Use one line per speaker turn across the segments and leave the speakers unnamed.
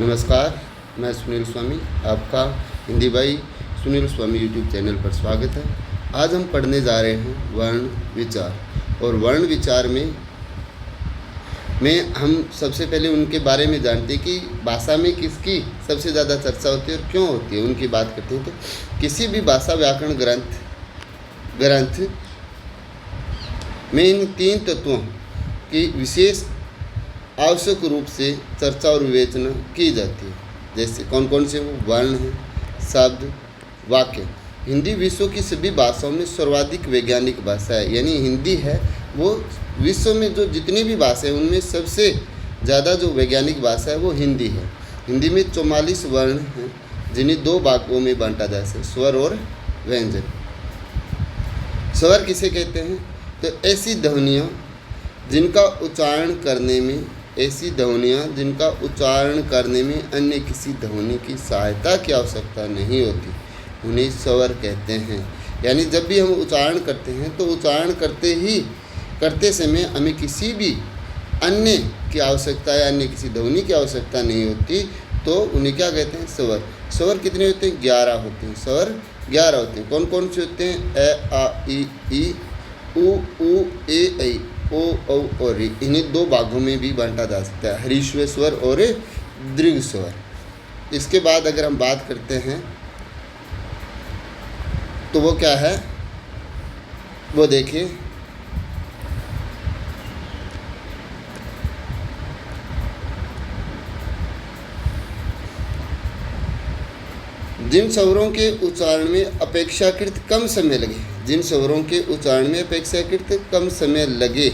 नमस्कार, मैं सुनील स्वामी, आपका हिंदी भाई सुनील स्वामी यूट्यूब चैनल पर स्वागत है। आज हम पढ़ने जा रहे हैं वर्ण विचार। और वर्ण विचार में हम सबसे पहले उनके बारे में जानते हैं कि भाषा में किसकी सबसे ज़्यादा चर्चा होती है और क्यों होती है, उनकी बात करते हैं। तो किसी भी भाषा व्याकरण ग्रंथ में इन तीन तत्वों की विशेष आवश्यक रूप से चर्चा और विवेचना की जाती है। जैसे कौन कौन से वो वर्ण हैं, शब्द, वाक्य। हिंदी विश्व की सभी भाषाओं में सर्वाधिक वैज्ञानिक भाषा है, यानी हिंदी है वो विश्व में जो जितनी भी भाषा है उनमें सबसे ज़्यादा जो वैज्ञानिक भाषा है वो हिंदी है। हिंदी में 44 वर्ण हैं जिन्हें दो भागों में बांटा जा सकता है, स्वर और व्यंजन। स्वर किसे कहते हैं? तो ऐसी ध्वनियाँ जिनका उच्चारण करने में अन्य किसी ध्वनि की सहायता की आवश्यकता नहीं होती, उन्हें स्वर कहते हैं। यानी जब भी हम उच्चारण करते हैं तो उच्चारण करते समय हमें किसी भी अन्य की आवश्यकता या अन्य किसी ध्वनि की आवश्यकता नहीं होती, तो उन्हें क्या कहते हैं? स्वर। स्वर कितने होते हैं? 11 होते हैं। स्वर 11 होते हैं। कौन कौन से होते हैं? ए, आ, ई, उ, ए, ऐ, ओ, औ और इ। इन्हें दो भागों में भी बांटा जा सकता है, हरीश्व स्वर और दीर्घ स्वर। इसके बाद अगर हम बात करते हैं तो वो क्या है, वो देखिए। जिन स्वरों के उच्चारण में अपेक्षाकृत कम समय लगे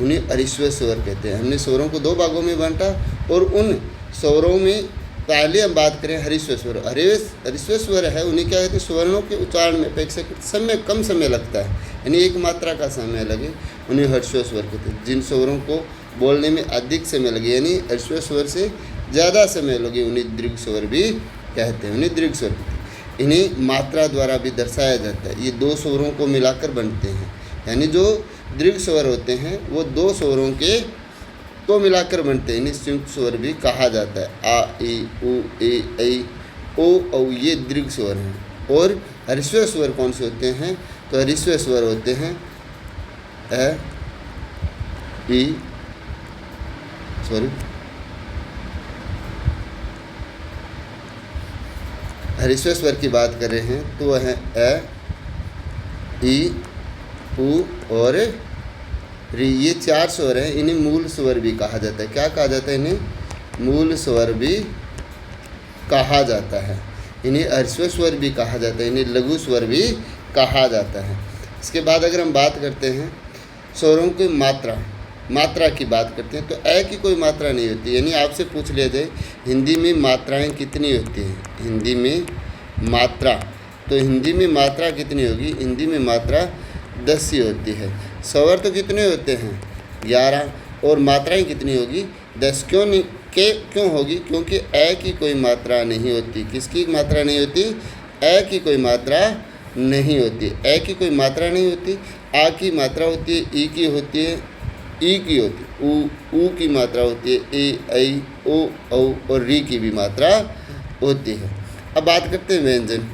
उन्हें हरीश्व स्वर कहते हैं। हमने स्वरों को दो भागों में बांटा और उन स्वरों में पहले हम बात करें हरीश्व स्वर। हरीश्व स्वर है उन्हें क्या कहते हैं? स्वर्णों के उच्चारण में अपेक्षाकृत कम समय लगता है, यानी एक मात्रा का समय लगे, उन्हें हर्षव स्वर कहते हैं। जिन स्वरों को बोलने में अधिक समय लगे यानी हर्षव स्वर से ज़्यादा समय लगे उन्हें दीर्घ स्वर भी कहते हैं। इन्हें मात्रा द्वारा भी दर्शाया जाता है। ये दो स्वरों को मिलाकर बनते हैं, यानी जो दीर्घ स्वर होते हैं वो दो स्वरों के को मिलाकर बनते हैं। इन्हें संयुक्त स्वर भी कहा जाता है। आ, ई, उ, ए, ऐ, ओ, औ ये दीर्घ स्वर हैं। और हरीश्व स्वर कौन से होते हैं? तो हरीश्व स्वर होते हैं ए, ई, हरीश्व स्वर की बात कर रहे हैं तो वह है ए, ई, उ और री। ये 4 स्वर हैं। इन्हें मूल स्वर भी कहा जाता है। क्या कहा जाता है? इन्हें मूल स्वर भी कहा जाता है। इन्हें हर्षव स्वर भी कहा जाता है। इन्हें लघु स्वर भी कहा जाता है। इसके बाद अगर हम बात करते हैं स्वरों की मात्रा की बात करते हैं तो ए की कोई मात्रा नहीं होती। यानी आपसे पूछ लिया जाए हिंदी में मात्राएं कितनी होती हैं, हिंदी में मात्रा, तो हिंदी में मात्रा कितनी होगी? हिंदी में मात्रा 10 ही होती है। स्वर तो कितने होते हैं? 11। और मात्राएं कितनी होगी? 10। क्यों होगी? क्योंकि ए की कोई मात्रा नहीं होती। किसकी मात्रा नहीं होती? ए की कोई मात्रा नहीं होती। ए की कोई मात्रा नहीं होती। आ की मात्रा होती है, ई की होती है, ई की होती है, उ की मात्रा होती है, ए, ऐ, ओ, औ और री की भी मात्रा होती है। अब बात करते हैं व्यंजन।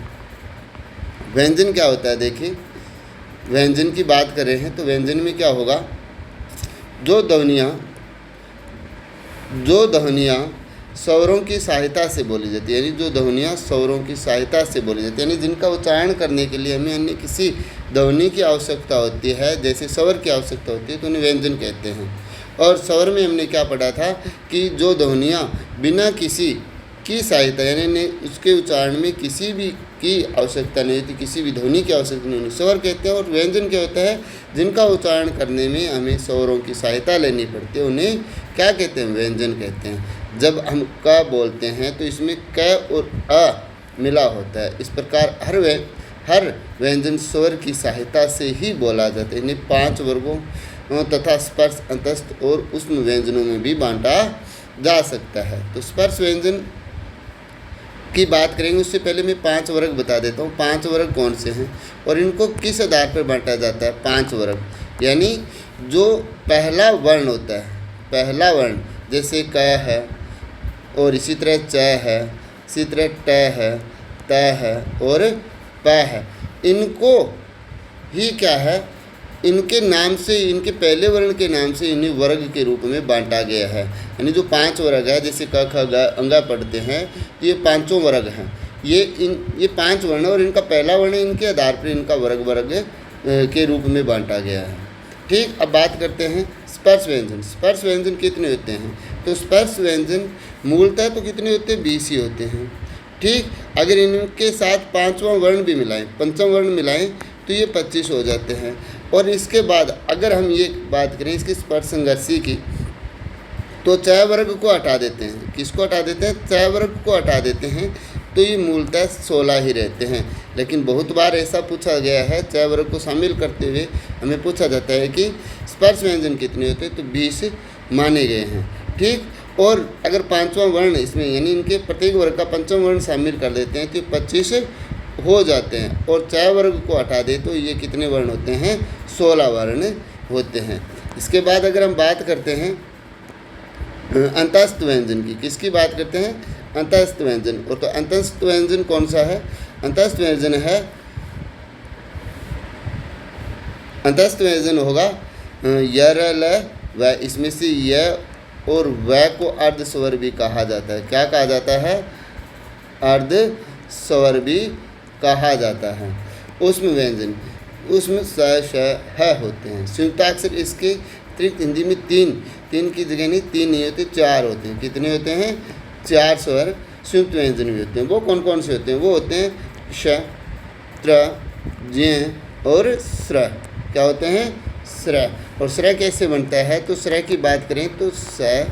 व्यंजन क्या होता है? देखिए, व्यंजन की बात कर रहे हैं तो व्यंजन में क्या होगा? जो ध्वनियाँ स्वरों की सहायता से बोली जाती है, यानी जो ध्वनियाँ स्वरों की सहायता से बोली जाती है, यानी जिनका उच्चारण करने के लिए हमें अन्य किसी ध्वनि की आवश्यकता होती है, जैसे स्वर की आवश्यकता होती है, तो उन्हें व्यंजन कहते हैं। और स्वर में हमने क्या पढ़ा था कि जो ध्वनियाँ बिना किसी की सहायता यानी उसके उच्चारण में किसी भी की आवश्यकता नहीं होती, किसी भी ध्वनि की आवश्यकता नहीं होती, स्वर कहते हैं। और व्यंजन क्या होता है? जिनका उच्चारण करने में हमें स्वरों की सहायता लेनी पड़ती है, उन्हें क्या कहते हैं? व्यंजन कहते हैं। जब हम क बोलते हैं तो इसमें क और अ मिला होता है। इस प्रकार हर व्यंजन स्वर की सहायता से ही बोला जाता है। इन्हें 5 वर्गों तथा स्पर्श, अंतस्थ और उष्म व्यंजनों में भी बांटा जा सकता है। तो स्पर्श व्यंजन की बात करेंगे उससे पहले मैं 5 वर्ग बता देता हूँ। 5 वर्ग कौन से हैं और इनको किस आधार पर बांटा जाता है? 5 वर्ग, यानी जो पहला वर्ण होता है, पहला वर्ण जैसे क है, और इसी तरह च है, इसी तरह ट है, त है और प है। इनको ही क्या है, इनके नाम से, इनके पहले वर्ण के नाम से इन्हें वर्ग के रूप में बांटा गया है। यानी जो 5 वर्ग है, जैसे क ख ग अंगा पढ़ते हैं, तो ये पांचों वर्ग हैं। ये 5 वर्ण और इनका पहला वर्ण, इनके आधार पर इनका वर्ग के रूप में बांटा गया है। ठीक, अब बात करते हैं स्पर्श व्यंजन। स्पर्श व्यंजन कितने होते हैं? तो स्पर्श व्यंजन मूलतः तो कितने होते हैं? 20 ही होते हैं। ठीक, अगर इनके साथ 5वां वर्ण भी मिलाएं, 5वां वर्ण मिलाएं, तो ये 25 हो जाते हैं। और इसके बाद अगर हम ये बात करें इसकी स्पर्श संघर्षी की, तो च वर्ग को हटा देते हैं। किसको हटा देते हैं? च वर्ग को हटा देते हैं, तो ये मूलतः 16 ही रहते हैं। लेकिन बहुत बार ऐसा पूछा गया है, च वर्ग को शामिल करते हुए हमें पूछा जाता है कि स्पर्श व्यंजन कितने होते हैं, तो 20 माने गए हैं। ठीक, और अगर 5वां वर्ण इसमें, यानी इनके प्रत्येक वर्ग का 5वां वर्ण शामिल कर देते हैं, तो 25 हो जाते हैं। और च वर्ग को हटा दे तो ये कितने वर्ण होते हैं? 16 वर्ण होते हैं। इसके बाद अगर हम बात करते हैं अंतस्थ व्यंजन की, किसकी बात करते हैं? अंतस्थ व्यंजन। और तो अंतस्थ व्यंजन कौन सा है? अंतस्थ व्यंजन है, अंतस्थ व्यंजन होगा य र ल व। इसमें से य और व को अर्ध स्वर भी कहा जाता है। क्या कहा जाता है? अर्ध स्वर भी कहा जाता है। उसमें व्यंजन, उसमें स श ह होते हैं। संयुक्ताक्षर इसके अतिरिक्त हिंदी में 3 की जगह नहीं 3 नहीं होते, 4 होते हैं। कितने होते हैं? 4 स्वर संयुक्त व्यंजन भी होते हैं। वो कौन कौन से होते हैं? वो होते हैं श, त्र, ज्ञ और स्र। क्या होते हैं? स्र। और स्र कैसे बनता है? तो स्र की बात करें तो स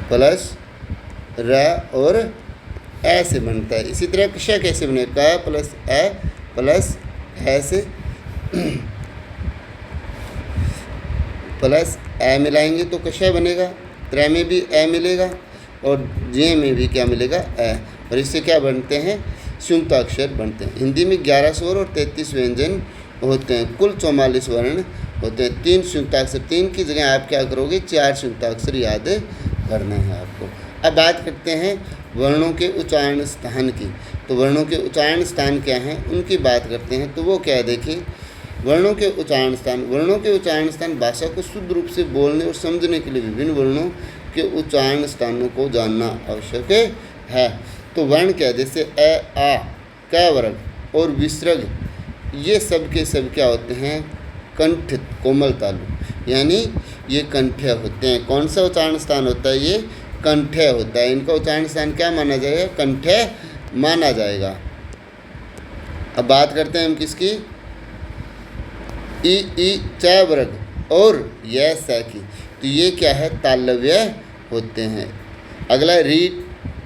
प्लस र और ए से बनता है। इसी तरह क्ष कैसे बने? क प्लस ए प्लस ए से प्लस ए मिलाएंगे तो क्ष बनेगा। त्र में भी ए मिलेगा और जे में भी क्या मिलेगा? ए। और इससे क्या बनते हैं? संयुक्ताक्षर बनते हैं। हिंदी में 11 स्वर और 33 व्यंजन होते हैं। कुल 44 वर्ण होते हैं। 3 संयुक्ताक्षर, 3 की जगह आप क्या करोगे? 4 संयुक्ताक्षर याद करना है आपको। अब बात करते हैं वर्णों के उच्चारण स्थान की। तो वर्णों के उच्चारण स्थान क्या हैं, उनकी बात करते हैं। तो वो क्या है, देखिए वर्णों के उच्चारण स्थान। वर्णों के उच्चारण स्थान भाषा को शुद्ध रूप से बोलने और समझने के लिए विभिन्न वर्णों के उच्चारण स्थानों को जानना आवश्यक है। तो वर्ण क्या है? जैसे अ, आ, क वर्ग और विसर्ग, ये सब के सब क्या होते हैं? कंठ, कोमल तालु, यानी ये कंठ्य होते हैं। कौन सा उच्चारण स्थान होता है? ये कंठ्य होता है। इनका उच्चारण स्थान क्या माना जाएगा? कंठ्य माना जाएगा। अब बात करते हैं हम किसकी? ई च वर्ग और य स की। तो ये क्या है? तालव्य होते हैं। अगला री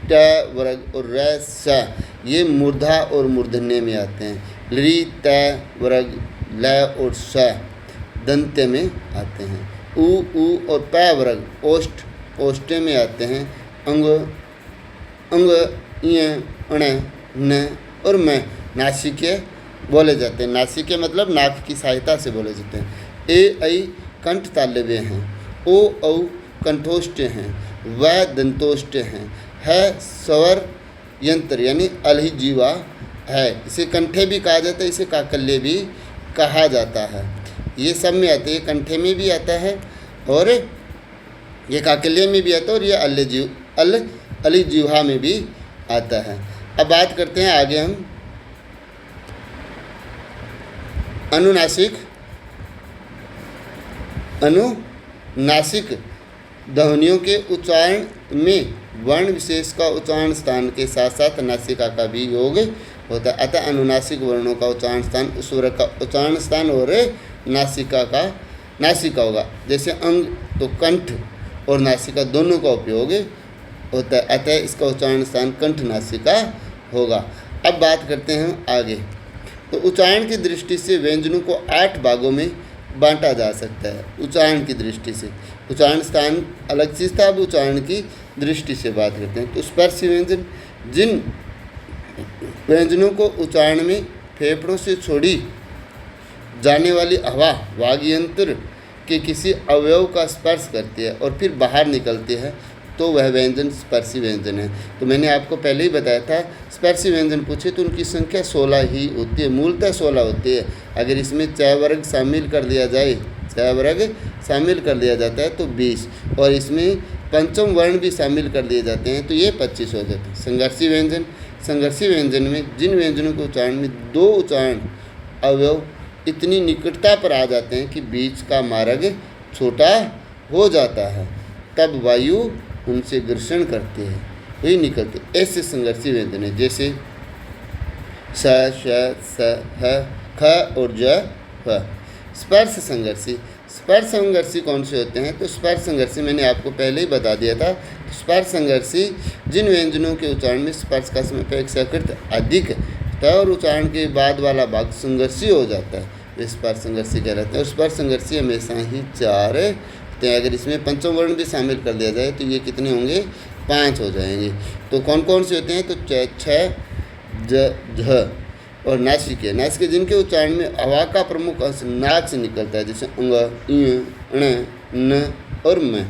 ट वर्ग और र स, ये मूर्धा और मूर्धन्य में आते हैं। री त वर्ग ल और स दंत्य में आते हैं। उ और प वर्ग ओष्ठ, ओष्ठ्य में आते हैं। अंग, अंग, य, अण, न और म नासिके बोले जाते हैं। नासिके मतलब नाक की सहायता से बोले जाते हैं। ए ऐ कंठ तालव्य हैं। ओ औ कंठोष्ठ हैं। व दंतोष्ठ हैं। है स्वर यंत्र यानी अलहिजीवा है। इसे कंठे भी कहा जाता है, इसे काकल्य भी कहा जाता है। ये सब में आते हैं, कंठे में भी आता है और ये काकल्य में भी आता है और ये अलहिजीवा में भी आता है। अब बात करते हैं आगे हम अनुनासिक ध्वनियों के उच्चारण में वर्ण विशेष का उच्चारण स्थान के साथ साथ नासिका का भी योग होता है। अतः अनुनासिक वर्णों का उच्चारण स्थान स्वर का उच्चारण स्थान और नासिका होगा। जैसे अंग तो कंठ और नासिका दोनों का उपयोग होता है, अतः इसका उच्चारण स्थान कंठ नासिका होगा। अब बात करते हैं आगे। तो उच्चारण की दृष्टि से व्यंजनों को 8 भागों में बांटा जा सकता है। उच्चारण की दृष्टि से उच्चारण स्थान अलग चीज़ था, अब उच्चारण की दृष्टि से बात करते हैं। तो स्पर्श व्यंजन, जिन व्यंजनों को उच्चारण में फेफड़ों से छोड़ी जाने वाली हवा वाग्यंत्र के किसी अवयव का स्पर्श करती है और फिर बाहर निकलती है तो वह व्यंजन स्पर्शी व्यंजन है। तो मैंने आपको पहले ही बताया था, स्पर्शी व्यंजन पूछे तो उनकी संख्या 16 ही होती है, मूलतः 16 होती है। अगर इसमें च वर्ग शामिल कर दिया जाए, च वर्ग शामिल कर दिया जाता है तो 20, और इसमें पंचम वर्ण भी शामिल कर लिए जाते हैं तो ये 25 हो जाते हैं। संघर्षी व्यंजन, संघर्षी व्यंजन में जिन व्यंजनों के उच्चारण में 2 उच्चारण अवयव इतनी निकटता पर आ जाते हैं कि बीच का मार्ग छोटा हो जाता है, तब वायु उनसे घर्षण करती है, वही निकलते, ऐसे संघर्षी व्यंजन है। जैसे स, श, स, ह, ख और ज, ह। स्पर्श संघर्षी, स्पर्श संघर्षी कौन से होते हैं? तो स्पर्श संघर्षी मैंने आपको पहले ही बता दिया था। तो स्पर्श संघर्षी जिन व्यंजनों के उच्चारण में स्पर्श का समय अपेक्षाकृत अधिक है और उच्चारण के बाद वाला भाग संघर्षी हो जाता है, वे स्पर्श संघर्षी कहलाते हैं। और स्पर्श संघर्षी हमेशा ही 4 होते हैं। अगर इसमें पंचम वर्ण भी शामिल कर दिया जाए तो ये कितने होंगे? 5 हो जाएंगे। तो कौन कौन से होते हैं? तो च, छ, ज, झ और नासिके, नासिके जिनके उच्चारण में हवा का प्रमुख अंश नाक से निकलता है, जैसे अंग, इ, ण, न और म।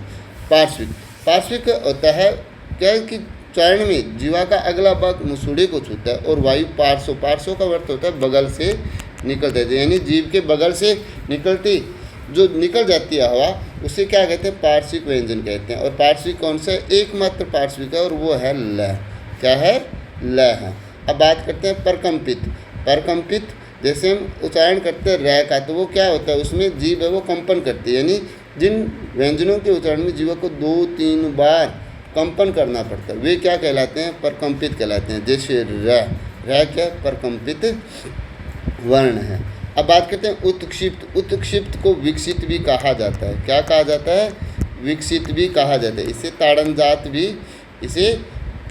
पार्श्विक, पार्श्विक होता है क्या कि उच्चारण में जीवा का अगला भाग मुसुड़े को छूता है और वायु पार्श्व, पार्श्व का अर्थ होता है बगल से निकलता है, यानी जीव के बगल से निकलती जो निकल जाती है हवा, उसे क्या कहते हैं? पार्श्विक व्यंजन कहते हैं। और पार्श्विक कौन सा है? एकमात्र पार्श्विक है और वो है ल। क्या है? ल है। अब बात करते हैं परकंपित। परकंपित जैसे हम उच्चारण करते हैं र का, तो वो क्या होता है? उसमें जीभ है वो कंपन करती है, यानी जिन व्यंजनों के उच्चारण में जीवा को 2-3 बार कंपन करना पड़ता है, वे क्या कहलाते हैं? परकंपित कहलाते हैं। जैसे र क्या? परकंपित वर्ण है। अब बात करते हैं उत्क्षिप्त। उत्क्षिप्त को विकसित भी कहा जाता है। क्या कहा जाता है? विकसित भी कहा जाता है। इसे ताड़नजात भी, इसे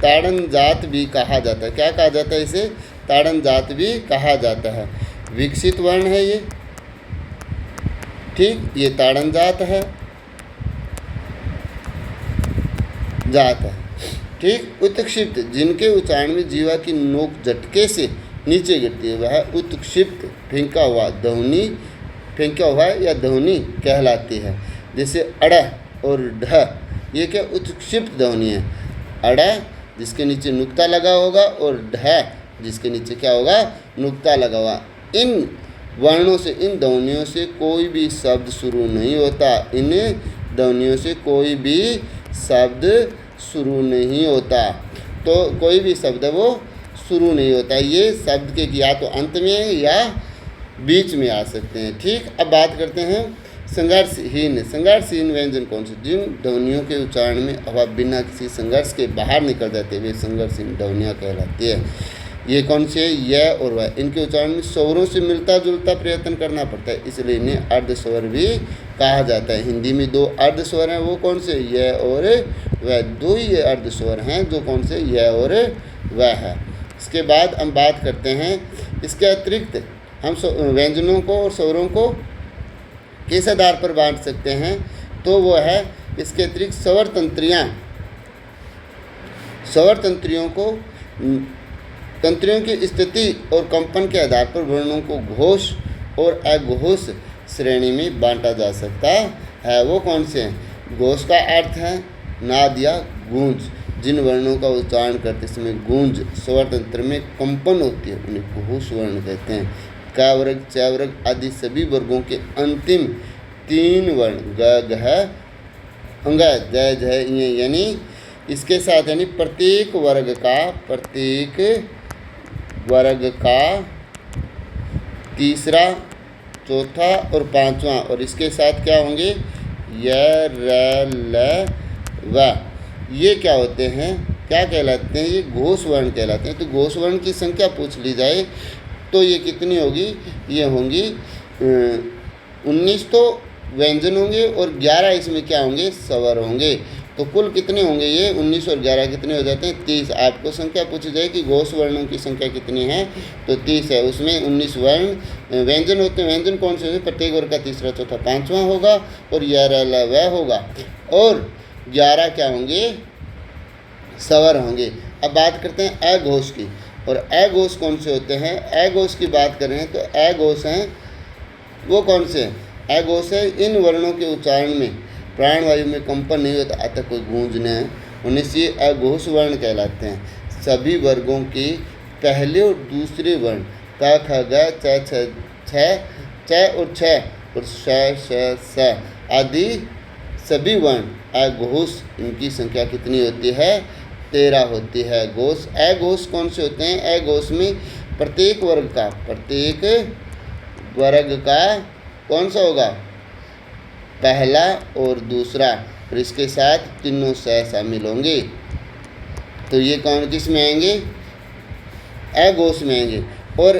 ताड़नजात भी कहा जाता है। क्या कहा जाता है? इसे ताड़नजात भी कहा जाता है। विकसित वर्ण है ये, ठीक, ये ताड़नजात है, जात है, ठीक। उत्क्षिप्त जिनके उच्चारण में जीवा की नोक झटके से नीचे गिरती है वह उत्क्षिप्त फेंका हुआ ध्वनि, फेंका हुआ या ध्वनि कहलाती है। जैसे अड़ और ढ, ये क्या? उत्क्षिप्त ध्वनि है। अड़ जिसके नीचे नुक्ता लगा होगा और ढ जिसके नीचे क्या होगा? नुक्ता लगा हुआ। इन वर्णों से, इन ध्वनियों से कोई भी शब्द शुरू नहीं होता। इन ध्वनियों से कोई भी शब्द शुरू नहीं होता। तो कोई भी शब्द वो शुरू नहीं होता। ये शब्द के या तो अंत में या बीच में आ सकते हैं, ठीक। अब बात करते हैं संघर्षहीन। संघर्षहीन व्यंजन कौन से? जिन ध्वनियों के उच्चारण में हवा बिना किसी संघर्ष के बाहर निकल जाते वे संघर्षहीन ध्वनियाँ कहलाती है। ये कौन से? य और व। इनके उच्चारण में स्वरों से मिलता जुलता प्रयत्न करना पड़ता है, इसलिए इन्हें अर्धस्वर भी कहा जाता है। हिंदी में 2 अर्धस्वर हैं, वो कौन से? य और व। 2 ही ये अर्धस्वर हैं जो कौन से? य और व है। इसके बाद हम बात करते हैं, इसके अतिरिक्त हम व्यंजनों को और स्वरों को किस आधार पर बांट सकते हैं? तो वो है इसके अतिरिक्त स्वर तंत्रियाँ। स्वर तंत्रियों को, तंत्रियों की स्थिति और कंपन के आधार पर वर्णों को घोष और अघोष श्रेणी में बांटा जा सकता है। वो कौन से हैं? घोष का अर्थ है नाद या गूंज। जिन वर्णों का उच्चारण करते समय गूंज स्वर तंत्र में कंपन होती है उन्हें घोष वर्ण कहते हैं। क वर्ग, च वर्ग आदि सभी वर्गों के अंतिम 3 वर्ण ग, घ, अंग, ज, झ, ञ, यानी इसके साथ, यानी प्रत्येक वर्ग का तीसरा, चौथा और 5वां, और इसके साथ क्या होंगे? य, र, ल, व। ये क्या होते हैं? क्या कहलाते हैं? ये घोष वर्ण कहलाते हैं। तो घोष वर्ण की संख्या पूछ ली जाए तो ये कितनी होगी? ये होंगी 19 तो व्यंजन होंगे और 11 इसमें क्या होंगे? स्वर होंगे। तो कुल कितने होंगे? ये 19 और 11 कितने हो जाते हैं? 30। आपको संख्या पूछी जाए कि घोष वर्णों की संख्या कितनी है, तो 30 है। उसमें 19 वर्ण व्यंजन होते हैं। व्यंजन कौन से होंगे? प्रत्येक वर्ग का तीसरा, चौथा, 5वां होगा और य, र, ल, व होगा, और 11 क्या होंगे? स्वर होंगे। अब बात करते हैं अघोष की। और अघोष कौन से होते हैं? अघोष की बात करें तो अघोष हैं वो कौन से हैं? अघोष है। इन वर्णों के उच्चारण में प्राणवायु में कंपन नहीं होता, अतः कोई गूंज न है, होने से अघोष वर्ण कहलाते हैं। सभी वर्गों के पहले और दूसरे वर्ण क ख ग च और छ और श आदि सभी वर्ण अघोष, इनकी संख्या कितनी होती है? 13 होती है। घोष अघोष कौन से होते हैं? अघोष में प्रत्येक वर्ग का कौन सा होगा? पहला और दूसरा, और इसके साथ तीनों स शामिल होंगे। तो ये कौन किस में आएंगे? अघोष में आएंगे। और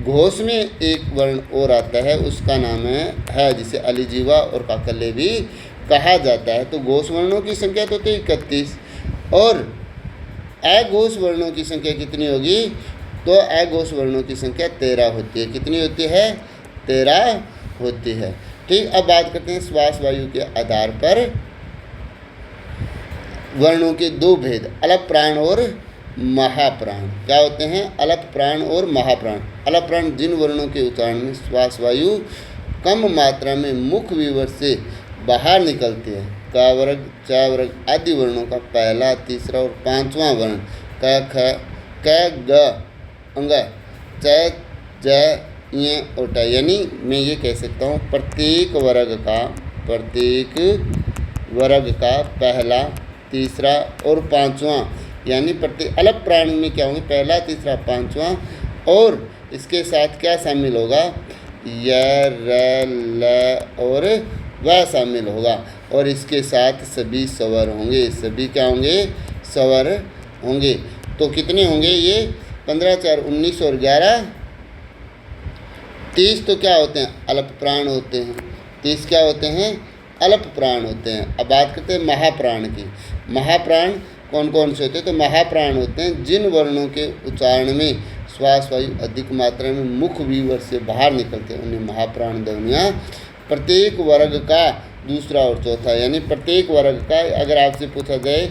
घोष में एक वर्ण और आता है, उसका नाम है जिसे अलिजीवा और काकल्य भी कहा जाता है। तो घोष वर्णों की संख्या तो 31 और अघोष वर्णों की संख्या कितनी होगी? तो अघोष वर्णों की संख्या 13 होती है। कितनी होती है? 13 होती है। ठीक, अब बात करते हैं श्वास वायु के आधार पर वर्णों के दो भेद, अलप प्राण और महाप्राण। क्या होते हैं? अलप प्राण और महाप्राण। अलप प्राण जिन वर्णों के उच्चारण में श्वास वायु कम मात्रा में मुख विवर से बाहर निकलती है। क वर्ग, च वर्ग आदि वर्णों का पहला, तीसरा और पांचवां वर्ण क ख क ग अंग च ज य और ट, यानी मैं ये कह सकता हूँ प्रत्येक वर्ग का पहला, तीसरा और पांचवां, यानी प्रत्येक अलप प्राण में क्या होंगे? पहला, तीसरा, पांचवां, और इसके साथ क्या शामिल होगा? य र ल और वह शामिल होगा, और इसके साथ सभी स्वर होंगे। सभी क्या होंगे? स्वर होंगे। तो कितने होंगे ये? 15 4 19 और 11 30। तो क्या होते हैं? अलप प्राण होते हैं। 30 क्या होते हैं? अलप प्राण होते हैं। अब बात करते हैं महाप्राण की। महाप्राण कौन कौन से होते हैं? तो महाप्राण होते हैं जिन वर्णों के उच्चारण में श्वास वायु अधिक मात्रा में मुख विवर से बाहर निकलते हैं, उन्हें महाप्राण ध्वनियाँ। प्रत्येक वर्ग का दूसरा और चौथा, यानी प्रत्येक वर्ग का, अगर आपसे पूछा जाए,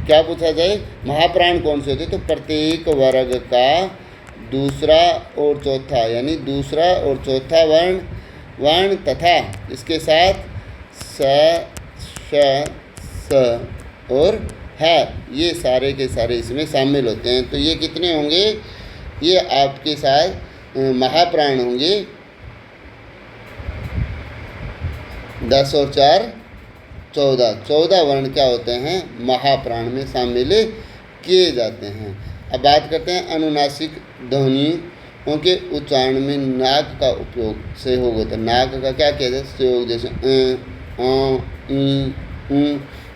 क्या पूछा जाए? महाप्राण कौन से होते हैं? तो प्रत्येक वर्ग का दूसरा और चौथा, यानी दूसरा और चौथा वर्ण तथा इसके साथ स श स और है, ये सारे के सारे इसमें शामिल होते हैं। तो ये कितने होंगे? ये आपके साथ महाप्राण होंगे। 10 और 4 14 वर्ण क्या होते हैं? महाप्राण में शामिल किए जाते हैं। अब बात करते हैं अनुनासिक ध्वनियों के उच्चारण में नाक का उपयोग सहयोग होता है। नाक का क्या कहते हैं? सहयोग, जैसे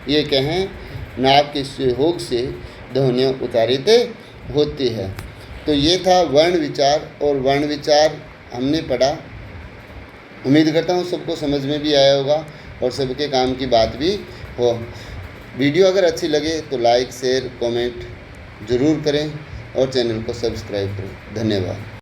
ये कहें, नाक के सहयोग से ध्वनियाँ उच्चारित होती है। तो ये था वर्ण विचार, और वर्ण विचार हमने पढ़ा। उम्मीद करता हूँ सबको समझ में भी आया होगा और सबके काम की बात भी हो। वीडियो अगर अच्छी लगे तो लाइक, शेयर, कमेंट ज़रूर करें और चैनल को सब्सक्राइब करें। धन्यवाद।